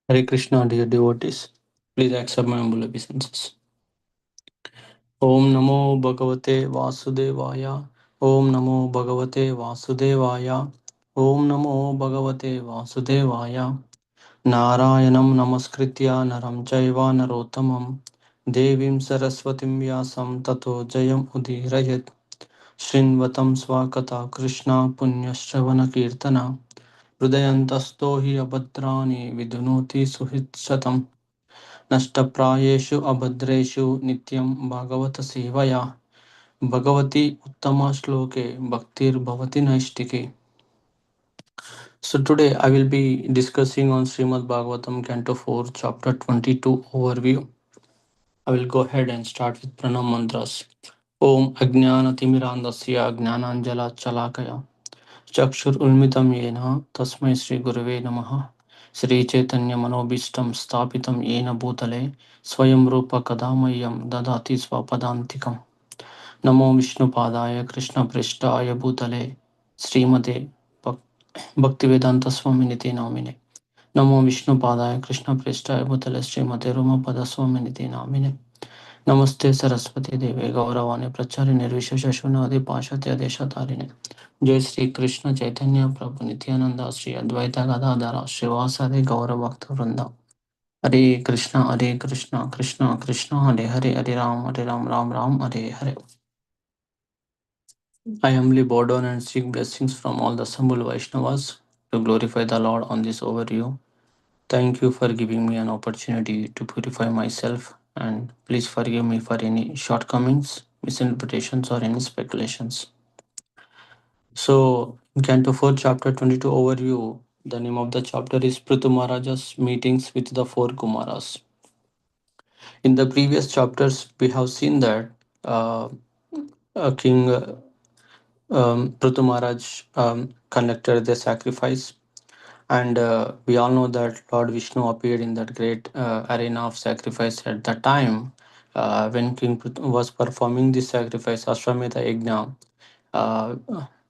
Hare Krishna, dear devotees. Please accept my humble obeisances. Om Namo Bhagavate Vasudevaya. Om Namo Bhagavate Vasudevaya. Om Namo Bhagavate Vasudevaya. Narayanam Namaskritya Naram Chaiva Narottamam Devim Saraswatim Vyasam Tato Jayam Udirayat Shrinvatam Swakata Krishna Punyashravana Kirtana Hridayantasto hi abhadrani vidunoti suhitshatam नष्टप्रायेषु अभद्रेषु नित्यं भागवत सेवया भगवती उत्तम श्लोके भक्तिर्भवति नैष्टिकी. So today I will be discussing on Srimad Bhagavatam Canto 4 Chapter 22 overview. I will go ahead and start with pranam mantras. Om Ajnanatimirandasya Jnananjala Chalakaya चक्षुरुन्मितं येन तस्मै श्रीगुरवे नमः. श्रीचैतन्यमनोभीष्टं स्थापितं येन भूतले स्वयं रूप कदा मह्यं ददाति स्वपदान्तिकम्. नमो विष्णुपादाय कृष्णपृष्ठाय भूतले श्रीमते भक्तिवेदान्तस्वामिनिति नामिने. नमो विष्णुपादाय कृष्णपृष्ठाय भूतले श्रीमते रमापदस्वामिनिति नामिने. नमस्ते सरस्वती देवे गौरवाणी प्रचारिणे निर्विशेष शून्यवादी पाश्चात्य देशतारिणे. जय श्री कृष्ण चैतन्य प्रभु नित्यानंद श्री अद्वैत गदाधर श्रीवासादि गौर भक्त वृंदा. हरे Krishna Krishna Krishna Hare Hare Hare Ram Ram Ram Hare Hare. I humbly bow down and seek blessings from all the assembled Vaishnavas to glorify the Lord on this overview. Thank you for giving me an opportunity to purify myself, and please forgive me for any shortcomings, misinterpretations, or any speculations. So, in Canto 4, Chapter 22 overview, the name of the chapter is Prithu Maharaja's meetings with the four Kumaras. In the previous chapters, we have seen that uh, King Prithu Maharaj conducted the sacrifice. And we all know that Lord Vishnu appeared in that great arena of sacrifice at the time when King Prithu was performing this sacrifice, Ashwamedha Yajna. Uh,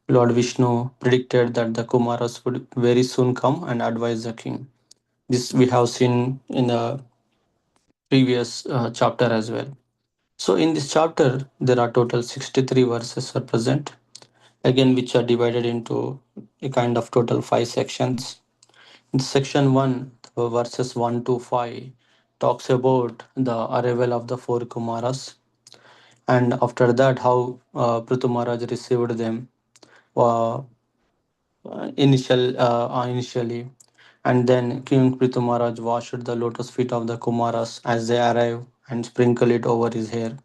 Lord Vishnu predicted that the Kumaras would very soon come and advise the king. This we have seen in the previous chapter as well. So, in this chapter, there are total 63 verses are present, again, which are divided into a kind of total five sections. In section 1, verses 1 to 5, talks about the arrival of the four Kumaras, and after that, how Prithu Maharaj received them uh, initially, and then King Prithu Maharaj washed the lotus feet of the Kumaras as they arrive and sprinkle it over his hair.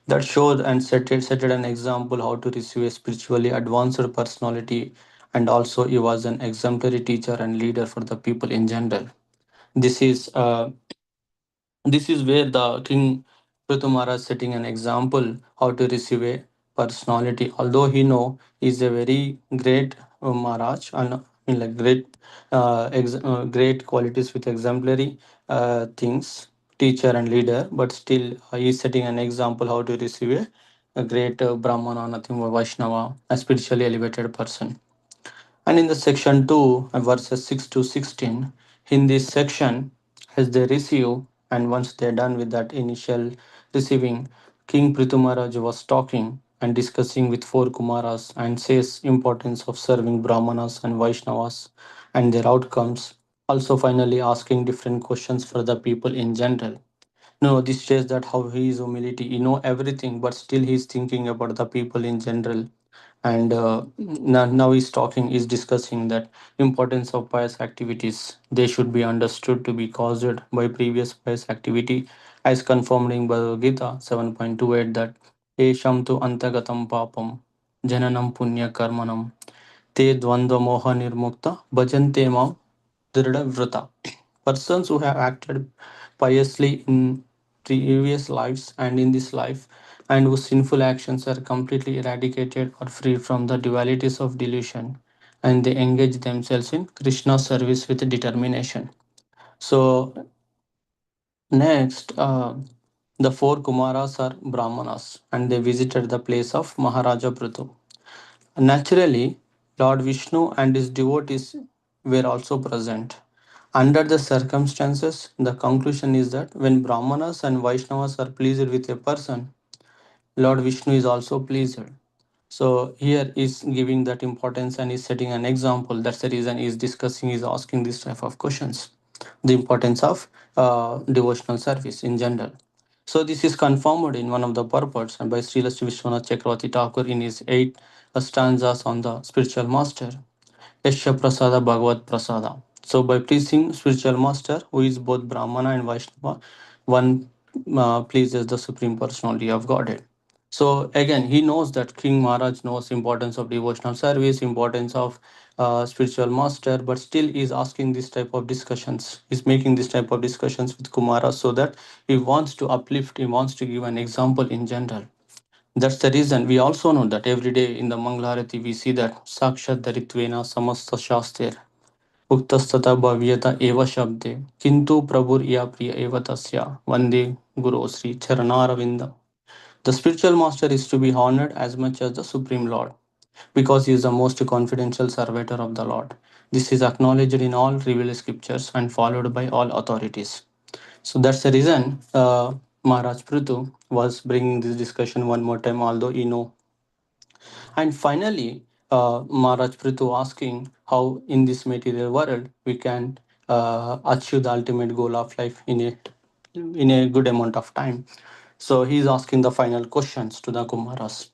That showed and set an example how to receive a spiritually advanced personality, and also he was an exemplary teacher and leader for the people in general. This is uh, this is where the King Prithu is setting an example how to receive a personality. Although he know is a very great Maharaj and in like great qualities with exemplary things, teacher and leader, but still he is setting an example how to receive a great Brahmana, nothing but Vaishnava, a spiritually elevated person. And in the section 2, verses 6 to 16, in this section, as they receive, and once they're done with that initial receiving, King Prithu Maharaj was talking and discussing with four Kumaras and says importance of serving Brahmanas and Vaishnavas and their outcomes. Also, finally asking different questions for the people in general. No, this shows that how he is humility. He know everything, but still he's thinking about the people in general. And now he's talking, he's discussing that importance of pious activities. They should be understood to be caused by previous pious activity, as confirmed in Bhagavad Gita 7.28 that Esham tu antagatam papam jananam punya karmanam te dvandva moha nirmukta bhajante mam Dhrida Vrata. Persons who have acted piously in previous lives and in this life, and whose sinful actions are completely eradicated or free from the dualities of delusion, and they engage themselves in Krishna service with determination. So, next, the four Kumaras are Brahmanas, and they visited the place of Maharaja Prithu. Naturally, Lord Vishnu and his devotees were also present. Under the circumstances, the conclusion is that when Brahmanas and Vaishnavas are pleased with a person, Lord Vishnu is also pleased. So here is giving that importance and is setting an example. That's the reason he is discussing, is asking this type of questions. The importance of devotional service in general. So this is confirmed in one of the purports and by Srila Sri Vishwanath Chakravarti Thakur in his eight stanzas on the spiritual master. Yasha Prasada Bhagavad Prasada. So by pleasing spiritual master, who is both Brahmana and Vaishnava, one pleases the Supreme Personality of Godhead. So again, he knows that King Maharaj knows importance of devotional service, importance of spiritual master, but still is asking this type of discussions. He's making this type of discussions with Kumara so that he wants to uplift, he wants to give an example in general. That's the reason we also know that every day in the Manglarati we see that Sakshat Daritvena Samasta Shastir Uktastata Bhavyata Eva Shabde Kintu Prabhur Ya Priya Eva Tasya Vande Guru Sri Charanaravindam. The spiritual master is to be honored as much as the Supreme Lord because he is the most confidential servitor of the Lord. This is acknowledged in all revealed scriptures and followed by all authorities. So that's the reason Maharaj Prithu was bringing this discussion one more time, although he know. And finally, Maharaj Prithu asking how in this material world we can achieve the ultimate goal of life in a good amount of time. So he's asking the final questions to the Kumaras.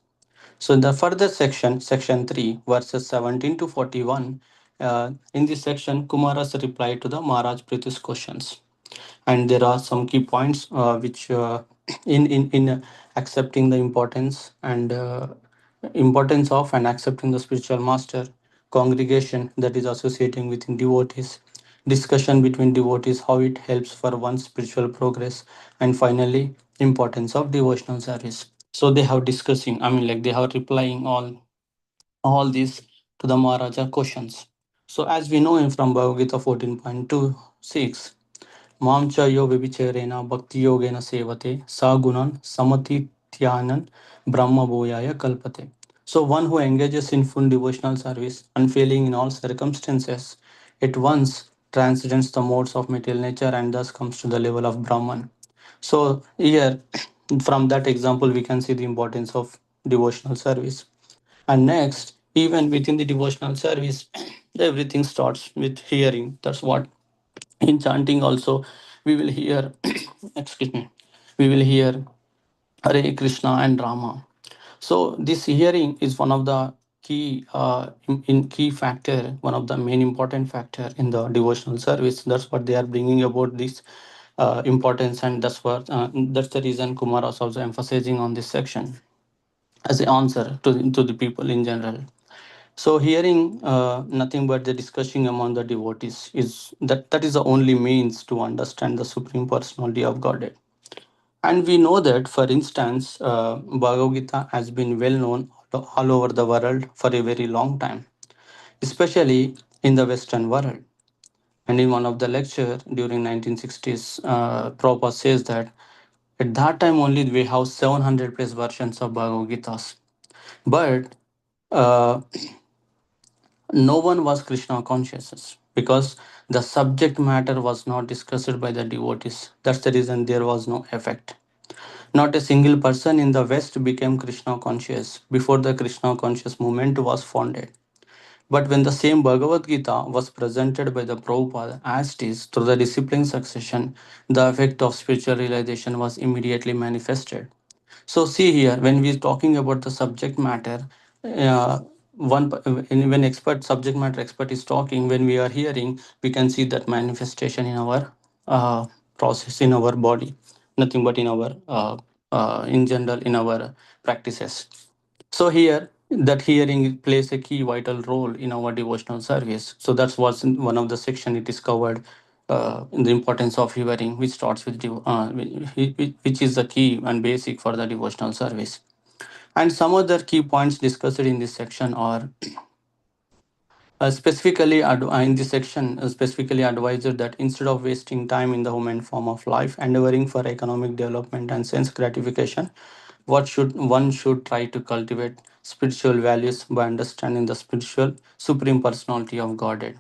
So in the further section, section 3, verses 17 to 41, in this section, Kumaras replied to the Maharaj Prithu's questions. And there are some key points which in accepting the importance and importance of and accepting the spiritual master, congregation that is associating with devotees, discussion between devotees, how it helps for one's spiritual progress, and finally importance of devotional service. So they have discussing, I mean, like they have replying all these to the Maharaja questions. So as we know him from Bhagavad Gita 14.26, Mamcha yo vivicherena bhakti yogena sevate sagunan samatithyanan brahma bhoyaya kalpate. So one who engages in full devotional service, unfailing in all circumstances, at once transcends the modes of material nature and thus comes to the level of Brahman. So here, from that example, we can see the importance of devotional service. And next, even within the devotional service, everything starts with hearing. That's what in chanting also we will hear excuse me, we will hear Hare Krishna and Rama. So this hearing is one of the key in key factor, one of the main important factor in the devotional service. That's what they are bringing about this importance, and that's the reason Kumar was also emphasizing on this section as an answer to the people in general. So hearing nothing but the discussing among the devotees is that is the only means to understand the supreme personality of Godhead. And we know that, for instance, Bhagavad Gita has been well known all over the world for a very long time, especially in the Western world. And in one of the lecture during 1960s, Prabhupada says that at that time only we have 700 plus versions of Bhagavad Gitas. But uh, no one was Krishna consciousness because the subject matter was not discussed by the devotees. That's the reason there was no effect. Not a single person in the West became Krishna conscious before the Krishna conscious movement was founded. But when the same Bhagavad Gita was presented by the Prabhupada as it is through the discipline succession, the effect of spiritual realization was immediately manifested. So see here, when we're talking about the subject matter, uh, when expert subject matter expert is talking, when we are hearing, we can see that manifestation in our process in our body, nothing but in our in general in our practices. So here, that hearing plays a key vital role in our devotional service. So that's what's in one of the section it is covered in the importance of hearing, which starts with which is the key and basic for the devotional service. And some other key points discussed in this section are in this section specifically advised that instead of wasting time in the human form of life, endeavoring for economic development and sense gratification, what should one should try to cultivate spiritual values by understanding the spiritual supreme personality of Godhead.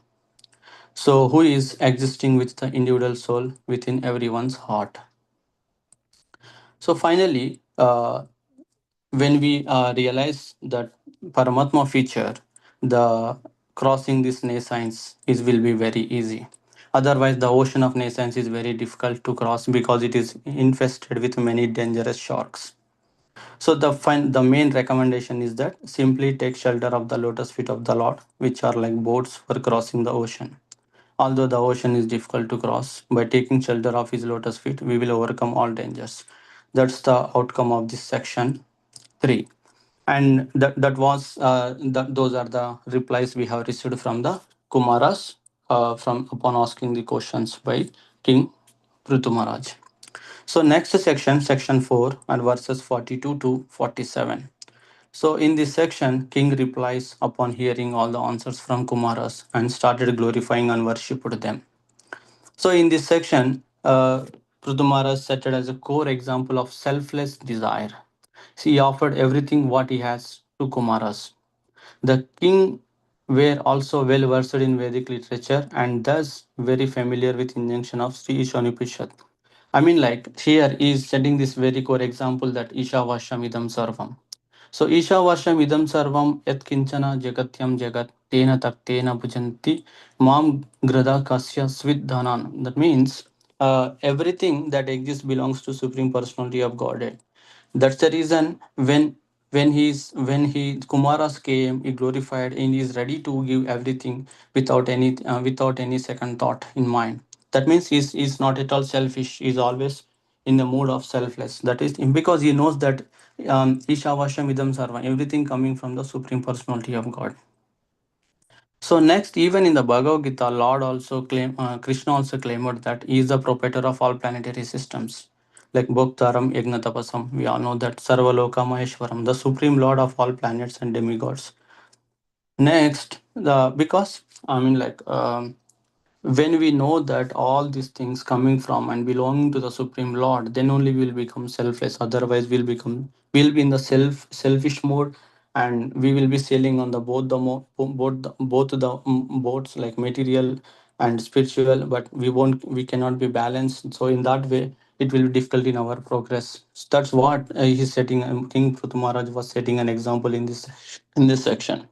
So who is existing with the individual soul within everyone's heart. So finally, when we realize that Paramatma feature, the crossing this nescience is will be very easy. Otherwise, the ocean of nescience is very difficult to cross because it is infested with many dangerous sharks. So the main recommendation is that simply take shelter of the lotus feet of the Lord, which are like boats for crossing the ocean. Although the ocean is difficult to cross, by taking shelter of his lotus feet, we will overcome all dangers. That's the outcome of this section 3. And that was those are the replies we have received from the Kumaras from upon asking the questions by King Prithu Maharaj. So next section, section 4 and verses 42 to 47. So in this section, king replies upon hearing all the answers from Kumaras and started glorifying and worshipped them. So in this section, Prithu Maharaj set it as a core example of selfless desire. He offered everything what he has to Kumaras. The king were also well versed in Vedic literature and thus very familiar with injunction of Sri Ishanupishad. I mean, like here he is setting this very core example that Isha Vasham Idam Sarvam. So Isha Vasham Idam Sarvam Yat Kinchana Jagatyam Jagat Tena Taktena Bhujanti Mam Grada Kasya Svidhanan. That means everything that exists belongs to Supreme Personality of Godhead. That's the reason when he Kumaras came, he glorified and he is ready to give everything without any second thought in mind. That means he's not at all selfish. He's always in the mood of selfless. That is because he knows that Ishavasham Idam Sarva, everything coming from the Supreme Personality of God. So next, even in the Bhagavad Gita, Krishna also claimed that he is the proprietor of all planetary systems, like Bhoktaram Yagnatapasam. We all know that Sarvaloka Maheshwaram, the supreme lord of all planets and demigods. Next, the because I mean like when we know that all these things coming from and belonging to the supreme lord, then only we'll become selfless. Otherwise we'll be in the selfish mode, and we will be sailing on the both the boats, like material and spiritual, but we cannot be balanced. So in that way it will be difficult in our progress. So that's what he's setting, King Prithu Maharaj was setting an example in this section.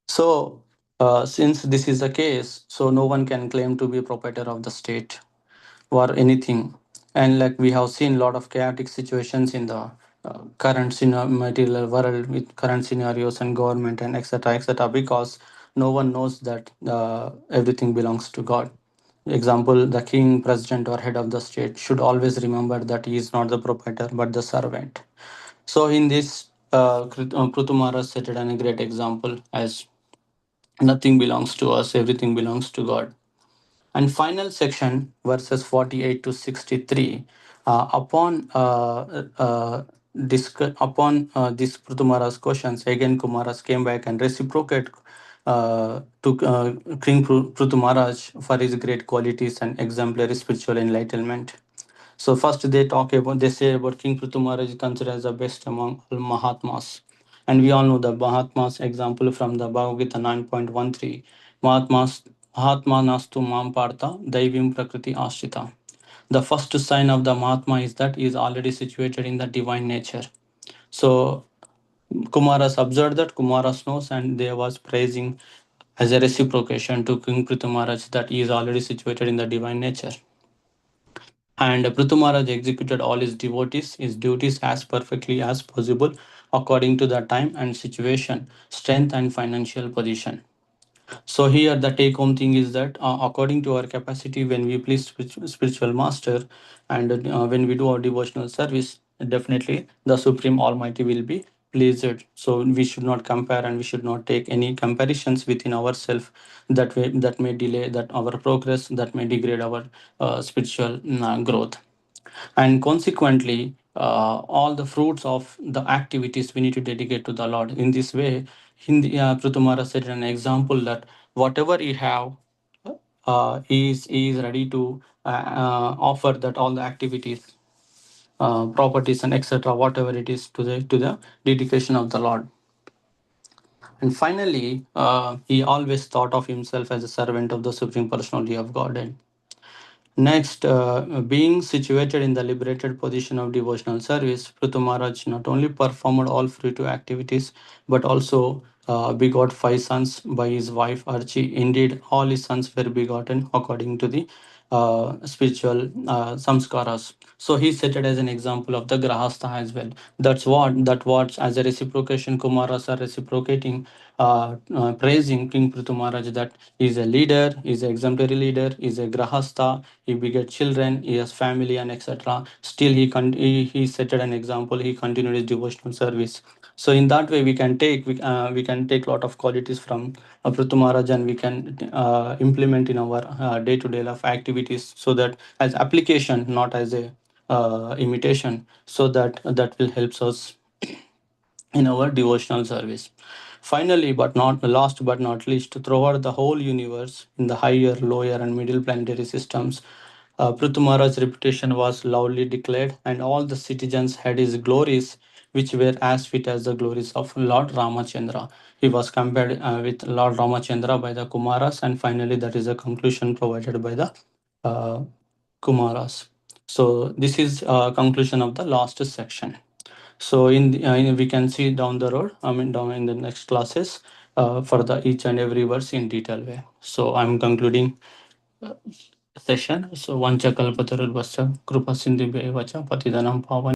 So, since this is the case, so no one can claim to be proprietor of the state or anything. And like we have seen a lot of chaotic situations in the material world with current scenarios and government and etc., because no one knows that everything belongs to God. Example, the king, president, or head of the state should always remember that he is not the proprietor but the servant. So in this, Prithu Maharaj set it an a great example as nothing belongs to us, everything belongs to God. And final section, verses 48 to 63, upon this Pruthumara's questions, again Kumaras came back and reciprocate to King Pruthumaraj for his great qualities and exemplary spiritual enlightenment. So first they say about King Prithu Maharaj is considered as the best among all Mahatmas. And we all know the Mahatmas example from the Bhagavad Gita 9.13. Mahatmas Mahatma Nastu Mam Partha Daivim Prakriti Ashrita. The first sign of the Mahatma is that he is already situated in the divine nature. So Kumaras observed that, Kumaras knows, and they was praising as a reciprocation to King Prithu Maharaj that he is already situated in the divine nature. And Prithu Maharaj executed all his duties as perfectly as possible according to the time and situation, strength and financial position. So here the take home thing is that according to our capacity, when we please spiritual master and when we do our devotional service, definitely the Supreme Almighty will be pleased. So we should not compare and we should not take any comparisons within ourselves that may delay that our progress, that may degrade our spiritual growth. And consequently all the fruits of the activities we need to dedicate to the Lord. In this way, Hindi Pruthumara said an example that whatever he have, he is ready to offer that all the activities, properties and etc., whatever it is, to the dedication of the Lord. And finally, he always thought of himself as a servant of the Supreme Personality of Godhead. Next, being situated in the liberated position of devotional service, Prithu Maharaj not only performed all fruitive activities but also begot five sons by his wife Archie. Indeed, all his sons were begotten according to the spiritual samskaras. So he set it as an example of the grahastha as well. That's what as a reciprocation Kumaras are reciprocating, praising King Prithu Maharaj that he is a leader, he is an exemplary leader, he is a grahastha, he beget children, he has family and etc. Still he set an example, he continued his devotional service. So in that way we can take lot of qualities from Prithu Maharaj, and we can implement in our day-to-day life activities, so that as application, not as a imitation, so that will help us in our devotional service. Finally, but not last but not least, throughout the whole universe, in the higher, lower, and middle planetary systems, Prithu reputation was loudly declared, and all the citizens had his glories, which were as fit as the glories of Lord Ramachandra. He was compared with Lord Ramachandra by the Kumaras, and finally, that is a conclusion provided by the uh, Kumaras. So, this is conclusion of the last section. So we can see down the road, I mean down in the next classes, for the each and every verse in detail way. So I'm concluding session. So vancha kalpatarubhascha kripa sindhubhyo vacha patitanam pavan